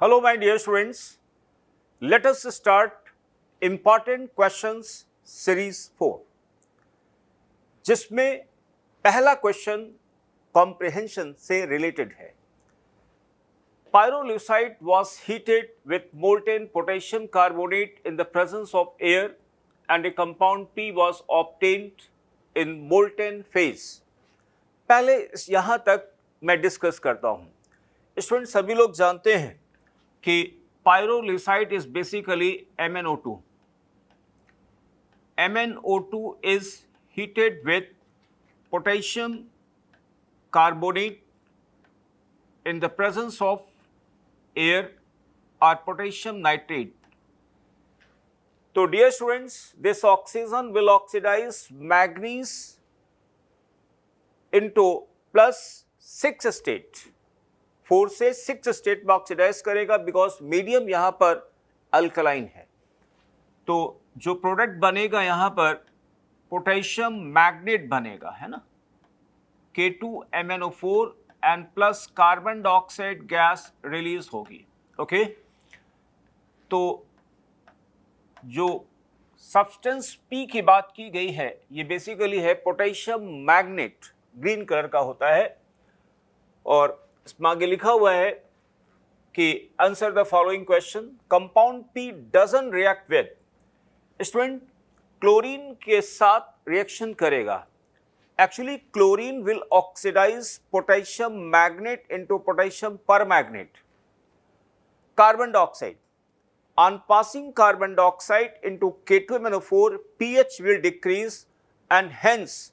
Hello, my dear students. Let us start important questions series 4, जिसमें पहला question comprehension से related है. Pyrolusite was heated with molten potassium carbonate in the presence of air and a compound P was obtained in molten phase. पहले यहाँ तक मैं discuss करता हूँ. स्टूडेंट सभी लोग जानते हैं कि pyrolusite is basically MnO2. MnO2 is heated with potassium carbonate in the presence of air or potassium nitrate. So dear students, this oxygen will oxidize manganese into plus 6 state. 4 से 6 state में oxidise करेगा because medium यहाँ पर alkaline है. तो जो product बनेगा यहाँ पर पोटेशियम मैग्नेट बनेगा, है ना, K2MnO4 and plus carbon dioxide gas release होगी. ओके, तो जो सब्सटेंस P की बात की गई है ये बेसिकली है पोटेशियम मैग्नेट, ग्रीन कलर का होता है. और इसमें आगे लिखा हुआ है कि answer the following question. Compound P doesn't react with. Student, chlorine के साथ रिएक्शन करेगा. Actually chlorine will oxidise potassium manganate into potassium permanganate. Carbon dioxide, on passing carbon dioxide into K2MnO4, pH will decrease and hence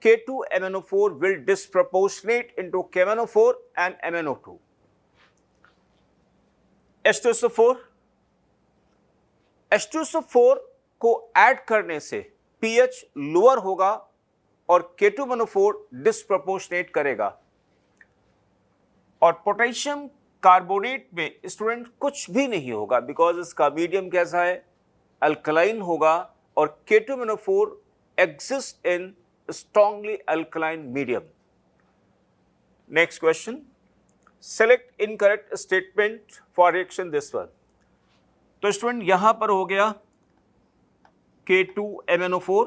K2MnO4 will disproportionate into KMnO4 and MnO2. H2SO4, H2SO4 को add करने से pH lower होगा और K2MnO4 disproportionate करेगा. और potassium carbonate में student कुछ भी नहीं होगा बिकॉज इसका मीडियम कैसा है, अल्कलाइन होगा और K2MnO4 exist in strongly alkaline medium. Next question. Select incorrect statement for reaction this one. तो स्टूडेंट यहां पर हो गया K2MnO4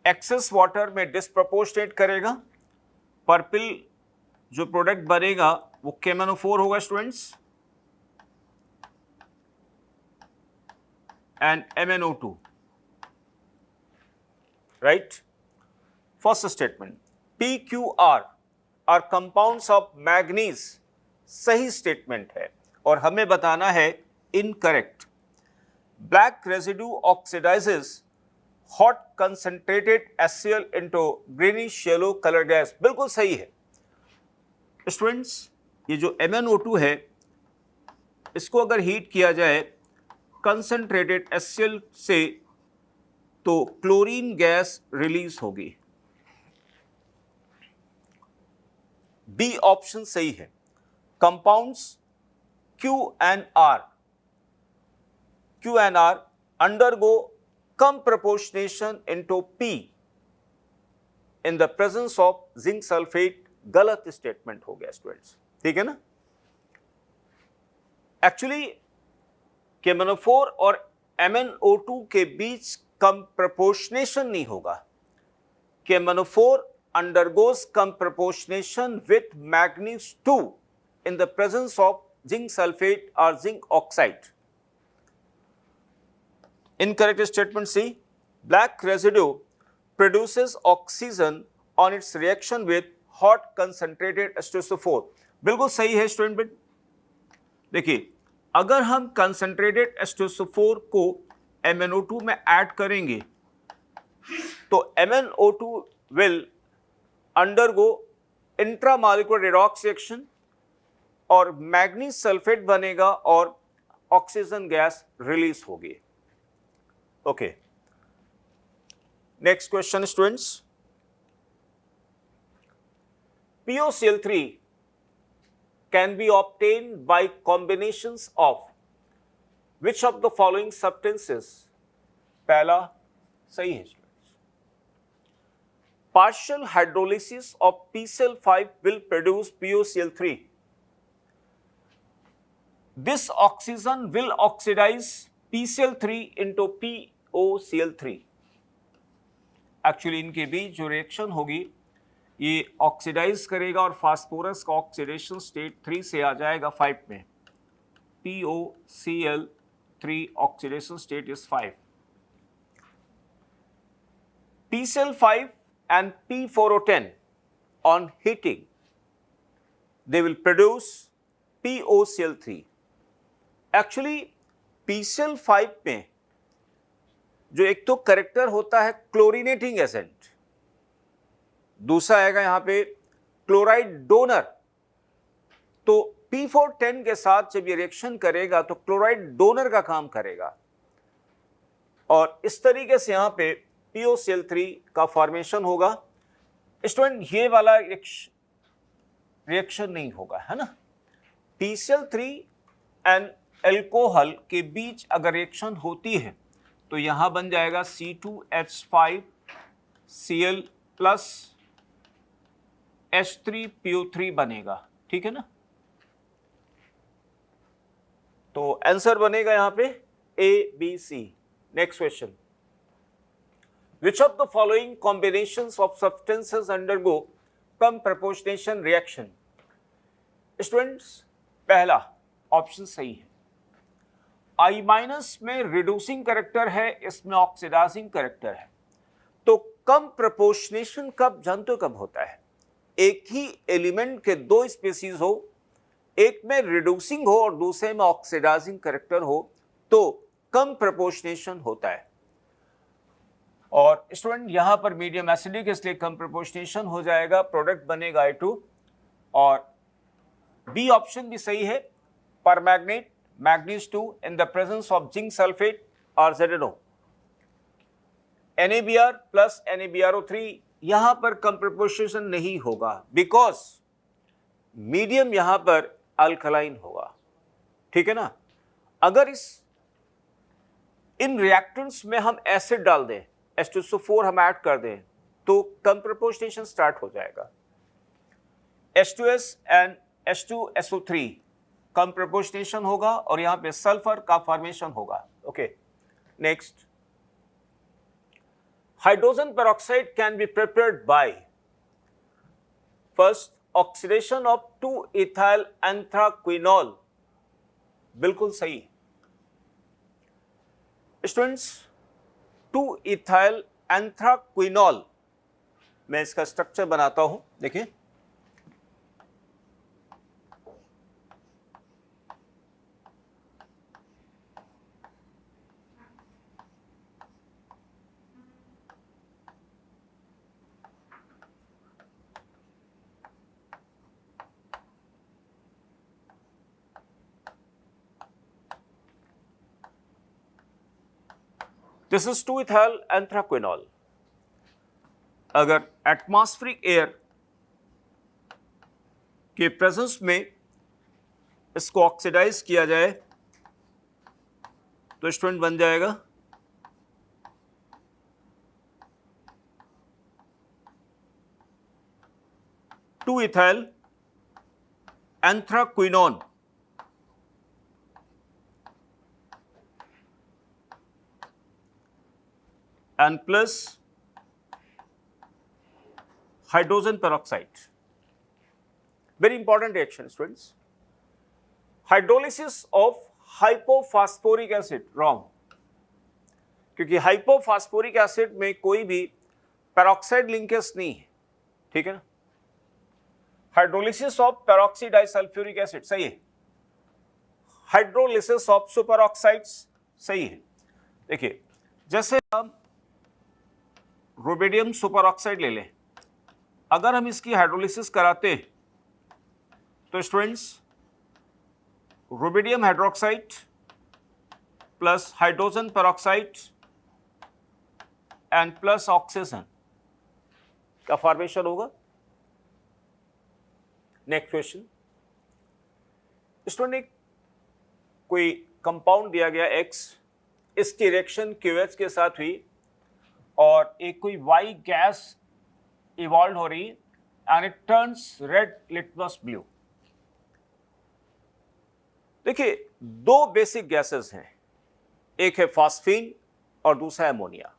एक्सेस वाटर में डिस्प्रोपोर्शनेट करेगा. पर्पल जो प्रोडक्ट बनेगा वो KMnO4 होगा students and MnO2, right? First statement, PQR are compounds of manganese. सही स्टेटमेंट है और हमें बताना है incorrect. Black residue oxidizes hot concentrated HCl into greenish yellow color gas. बिल्कुल सही है स्टूडेंट्स. ये जो MnO2 है इसको अगर हीट किया जाए कंसंट्रेटेड HCl से तो क्लोरीन गैस रिलीज होगी. बी ऑप्शन सही है. Compounds Q and R undergo come proportionation into P in the presence of zinc sulphate. गलत स्टेटमेंट हो गया स्टूडेंट्स, ठीक है ना. एक्चुअली KMnO4 और MnO2 के बीच कम प्रपोर्शनेशन नहीं होगा. KMnO4 undergoes comproportionation with manganese 2 in the presence of zinc sulfate or zinc oxide. Incorrect statement C. Black residue produces oxygen on its reaction with hot concentrated H2SO4. बिल्कुल सही है student. देखिए, अगर हम concentrated H2SO4 को MnO2 में add करेंगे तो MnO2 will undergo intramolecular redox reaction और मैग्नीज सल्फेट बनेगा और ऑक्सीजन गैस रिलीज होगी. Okay, next question students. POCl3 can be obtained by combinations of which of the following substances? पहला सही है. partial hydrolysis of PCl5 will produce POCl3. This oxygen will oxidize PCl3 into POCl3. Actually इनके बीच जो reaction होगी ये oxidise करेगा और phosphorus का ऑक्सीडेशन स्टेट 3 से आ जाएगा 5 में. POCl3 oxidation state is 5. PCl5 and P4O10 on heating, they will produce POCl3. Actually PCl5 में जो एक तो करेक्टर होता है क्लोरीनेटिंग एजेंट, दूसरा आएगा यहां पे क्लोराइड डोनर. तो P410 के साथ जब ये रिएक्शन करेगा तो क्लोराइड डोनर का काम करेगा और इस तरीके से यहां पे POCl3 का फॉर्मेशन होगा. स्टूडेंट ये वाला रिएक्शन नहीं होगा, है ना. PCl3 एंड एल्कोहल के बीच अगर रिएक्शन होती है तो यहां बन जाएगा C2H5Cl प्लस H3PO3 बनेगा. ठीक है ना. तो आंसर बनेगा यहां पे ABC. Next question. Which of the following combinations of substances undergo come proportionation reaction? Students, पहला ऑप्शन सही है. I- में रिड्यूसिंग करेक्टर है, इसमें ऑक्सीडाइजिंग करेक्टर है. तो कम प्रोपोर्शनेशन कब जानते हो कब होता है? एक ही एलिमेंट के दो स्पीसीज हो, एक में रिड्यूसिंग हो और दूसरे में ऑक्सीडाइजिंग करेक्टर हो तो कम प्रोपोर्शनेशन होता है. और स्टूडेंट यहां पर मीडियम एसिडिक इसलिए कम प्रोपोर्शनेशन हो जाएगा, प्रोडक्ट बनेगा I2. और बी ऑप्शन भी सही है. परमैग्नेट manganese 2 in the presence of zinc sulphate और ZNO. NaBr प्लस NaBrO3 यहां पर कम प्रोपोर्शनेशन नहीं होगा बिकॉज मीडियम यहां पर अल्कलाइन होगा. ठीक है ना. अगर इन रिएक्टेंट्स में हम एसिड डाल दें, H2SO4 हम ऐड कर दें तो कम प्रोपोर्शनेशन स्टार्ट हो जाएगा. H2S and H2SO3 come proportionation होगा और यहां पे सल्फर का फॉर्मेशन होगा. Okay. Next. Hydrogen peroxide can be prepared by first oxidation of 2-ethyl एंथ्राक्विनोल. बिल्कुल सही. स्टूडेंट्स 2-ethyl एंथ्राक्विनोल मैं इसका स्ट्रक्चर बनाता हूं. देखिए दिस इज 2-ethyl एंथ्राक्विनोल. अगर एटमॉस्फेरिक एयर के प्रेजेंस में इसको ऑक्सीडाइज किया जाए तो स्टूडेंट बन जाएगा 2-ethyl anthraquinone. and plus hydrogen peroxide. Very important reaction, students. Hydrolysis of hypophosphoric acid. Wrong. क्योंकि हाइपोफॉस्फोरिक एसिड में कोई भी पेरोक्साइड लिंकेज नहीं है. ठीक है ना. Hydrolysis of peroxy disulphuric acid सही है. हाइड्रोलिसिस ऑफ सुपर ऑक्साइड्स सही है. देखिए जैसे हम रुबिडियम सुपर ऑक्साइड ले लें, अगर हम इसकी हाइड्रोलिसिस कराते तो students rubidium hydroxide plus hydrogen peroxide and plus oxygen का फॉर्मेशन होगा. Next question. स्टूडेंट कोई कंपाउंड दिया गया X, इसकी रिएक्शन QH के साथ हुई और एक कोई Y गैस इवॉल्व हो रही and it turns red litmus blue. देखिए, दो बेसिक गैसेस हैं, एक है फास्फीन और दूसरा है अमोनिया।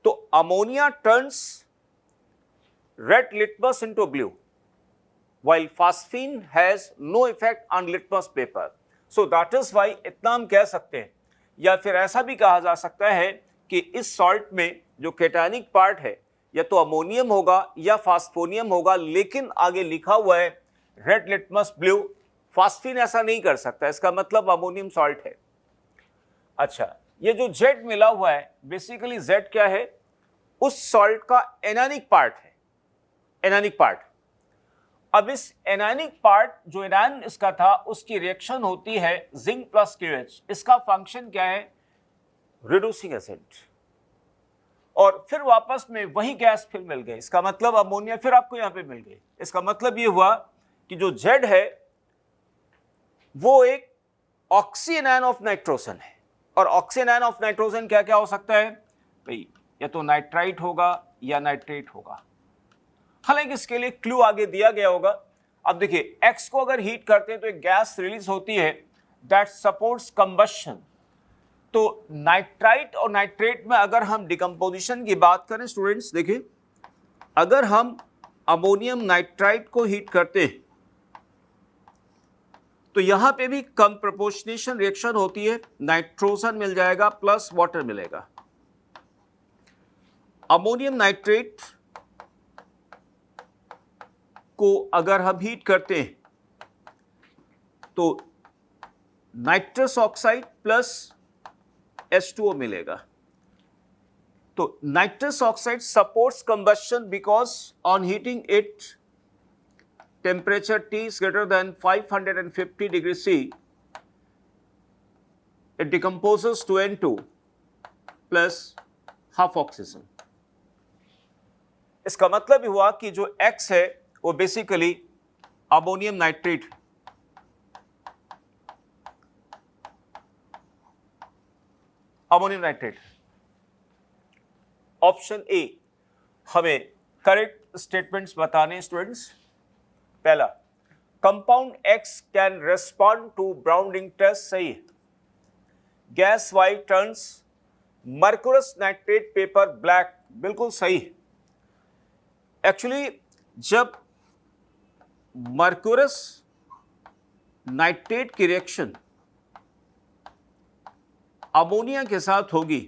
तो ammonia turns red litmus into blue while phosphine has no effect on litmus paper. So that is why इतना हम कह सकते हैं, या फिर ऐसा भी कहा जा सकता है कि इस सॉल्ट में जो केटायनिक पार्ट है या तो अमोनियम होगा या फास्फोनियम होगा, लेकिन आगे लिखा हुआ है रेड लिटमस ब्लू। फास्फीन ऐसा नहीं कर सकता, इसका मतलब अमोनियम सॉल्ट है। अच्छा, ये जो Z मिला हुआ है, बेसिकली Z क्या है? उस सॉल्ट का एनायनिक पार्ट है, एनायनिक पार्ट। अब इस एनायनिक पार्ट जो एनायन इसका था, उसकी रिएक्शन होती है जिंक प्लस QH। इसका फंक्शन क्या है? Reducing agent. और फिर वापस में वही गैस फिर मिल गई, इसका मतलब अमोनिया फिर आपको यहां पे मिल गई। इसका मतलब ये हुआ कि जो Z है वो एक ऑक्सीएनायन ऑफ नाइट्रोजन है। और ऑक्सीएनायन ऑफ नाइट्रोजन क्या क्या हो सकता है भाई? या तो नाइट्राइट होगा या नाइट्रेट होगा। हालांकि इसके लिए क्लू आगे दिया गया होगा। अब देखिए, X को अगर हीट करते हैं तो एक गैस रिलीज होती है दैट सपोर्ट्स कंबशन। तो नाइट्राइट और नाइट्रेट में अगर हम डिकम्पोजिशन की बात करें स्टूडेंट्स, देखिए, अगर हम अमोनियम नाइट्राइट को हीट करते हैं तो यहां पे भी कम प्रोपोर्शनेशन रिएक्शन होती है, नाइट्रोजन मिल जाएगा प्लस वाटर मिलेगा। अमोनियम नाइट्रेट को अगर हम हीट करते हैं तो नाइट्रस ऑक्साइड प्लस H2O मिलेगा। तो nitrous oxide supports combustion because on heating it temperature T is greater than 550 degree C, it decomposes to N2 plus half oxygen। इसका मतलब हुआ कि जो X है वो basically ammonium nitrate, ammonium nitrate. Option A हमें करेक्ट स्टेटमेंट्स बताने students. पहला, compound X can respond to brown ring test, सही है। Gas white turns mercurous nitrate paper black, बिल्कुल सही है। एक्चुअली जब मर्कुरस नाइट्रेट की रिएक्शन अमोनिया के साथ होगी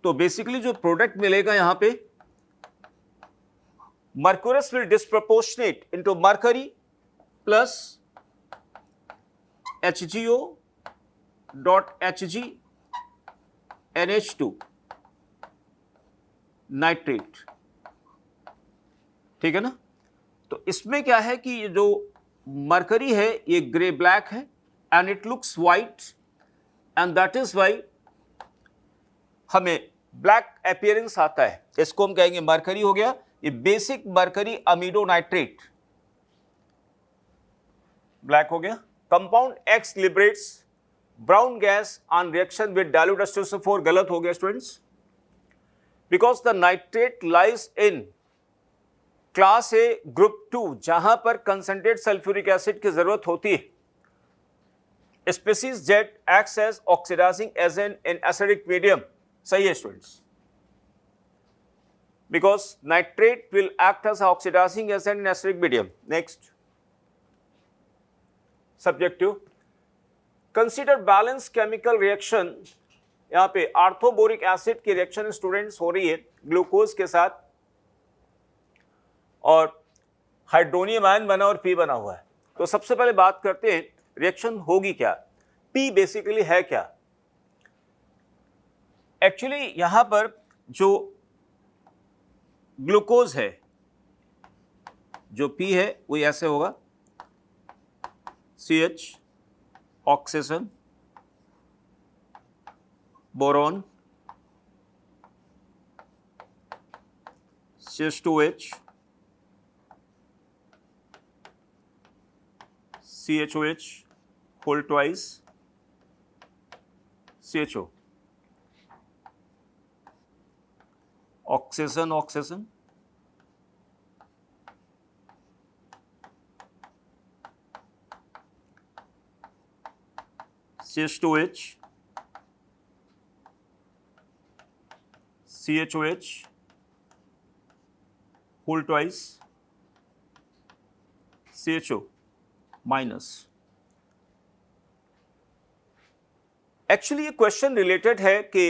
तो बेसिकली जो प्रोडक्ट मिलेगा यहां पे, mercurous will disproportionate into mercury plus HgO dot Hg NH2 nitrate, ठीक है ना। तो इसमें क्या है कि ये जो मरकरी है ये ग्रे ब्लैक है and it looks white and that is why हमें ब्लैक अपीयरेंस आता है। इसको हम कहेंगे मरकरी हो गया, ये basic mercury amido nitrate black हो गया। Compound X liberates brown gas on reaction with dilute H2SO4, गलत हो गया students, because the nitrate lies in class A group 2 जहां पर कंसंट्रेट सल्फ्यूरिक एसिड की जरूरत होती है। Species Z acts as oxidizing agent in acidic medium, सही है students, because nitrate will act as oxidizing agent in acidic medium. Next, subjective, consider balanced chemical reaction। यहाँ पे आर्थोबोरिक एसिड की रिएक्शन स्टूडेंट्स हो रही है ग्लूकोज के साथ, और हाइड्रोनियम आयन बना और P बना हुआ है। तो सबसे पहले बात करते हैं रिएक्शन होगी क्या, P बेसिकली है क्या। एक्चुअली यहां पर जो ग्लूकोज है, जो P है वो ऐसे होगा, CH oxygen boron CH2H CHOH whole twice CHO। Oxygen oxygen, CH2H, CHOH whole twice, CHO minus. Actually ये क्वेश्चन रिलेटेड है कि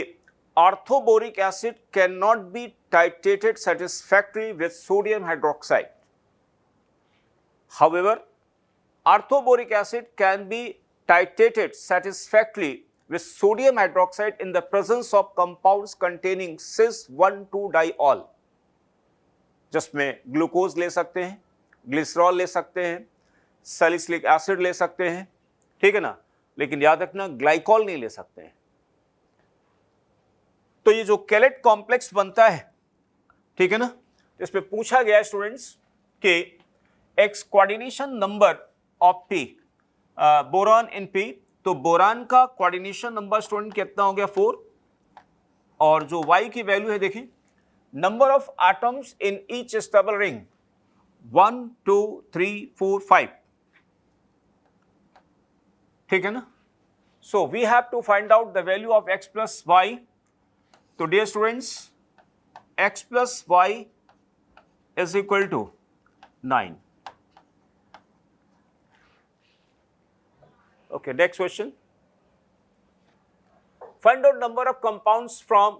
orthoboric acid can not be titrated satisfactorily with sodium hydroxide. However, orthoboric acid can be titrated satisfactorily with sodium hydroxide in the presence of compounds containing cis-1,2-diol. जिसमें glucose ले सकते हैं, glycerol ले सकते हैं, salicylic acid ले सकते हैं, ठीक है ना, लेकिन याद रखना ग्लाइकॉल नहीं ले सकते हैं। तो ये जो कैलेट कॉम्प्लेक्स बनता है, ठीक है ना, इसमें पूछा गया स्टूडेंट्स कि x coordination number of P, boron in P, तो बोरान का कोऑर्डिनेशन नंबर स्टूडेंट कितना हो गया 4, और जो y की वैल्यू है देखिए, number of atoms in each stable ring 1 2 3 4 5, ठीक है ना। So we have to find out the value of x plus y. तो dear students, x plus y is equal to 9। Okay, next question. Find out number of compounds from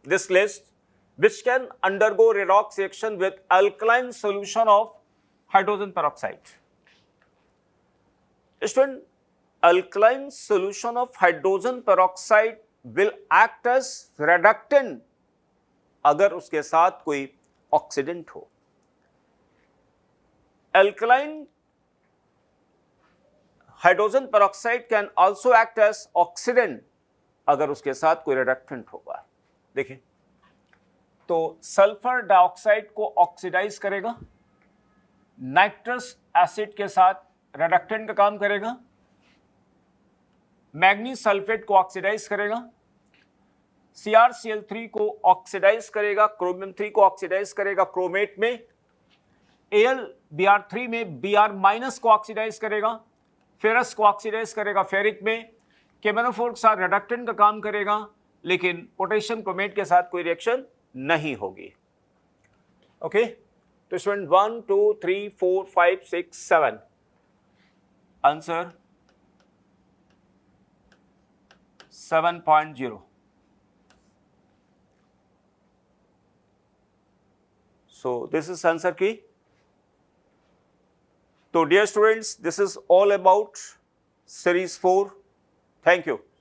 this list which can undergo redox reaction with alkaline solution of hydrogen peroxide. Student, alkaline solution of hydrogen peroxide will act as reductant अगर उसके साथ कोई oxidant हो। Alkaline hydrogen peroxide can also act as oxidant अगर उसके साथ कोई reductant होगा। देखिए, तो सल्फर डाइऑक्साइड को ऑक्सीडाइज करेगा, नाइट्रस एसिड के साथ रिडक्टेंट का काम करेगा, मैग्नीज सल्फेट को ऑक्सीडाइज करेगा, CrCl3 को ऑक्सीडाइज करेगा, क्रोमियम 3 को ऑक्सीडाइज करेगा क्रोमेट में, AlBr3 में Br- को ऑक्सीडाइज करेगा, फेरस को ऑक्सीडाइज करेगा फेरिक में, केमेनोफोर के साथ रिडक्टेंट का काम करेगा, लेकिन पोटेशियम क्रोमेट के साथ कोई रिएक्शन नहीं होगी। ओके, तो student 1 2 3 4 5 6 7 answer 7.0। So this is answer की। So dear students, this is all about series 4. Thank you.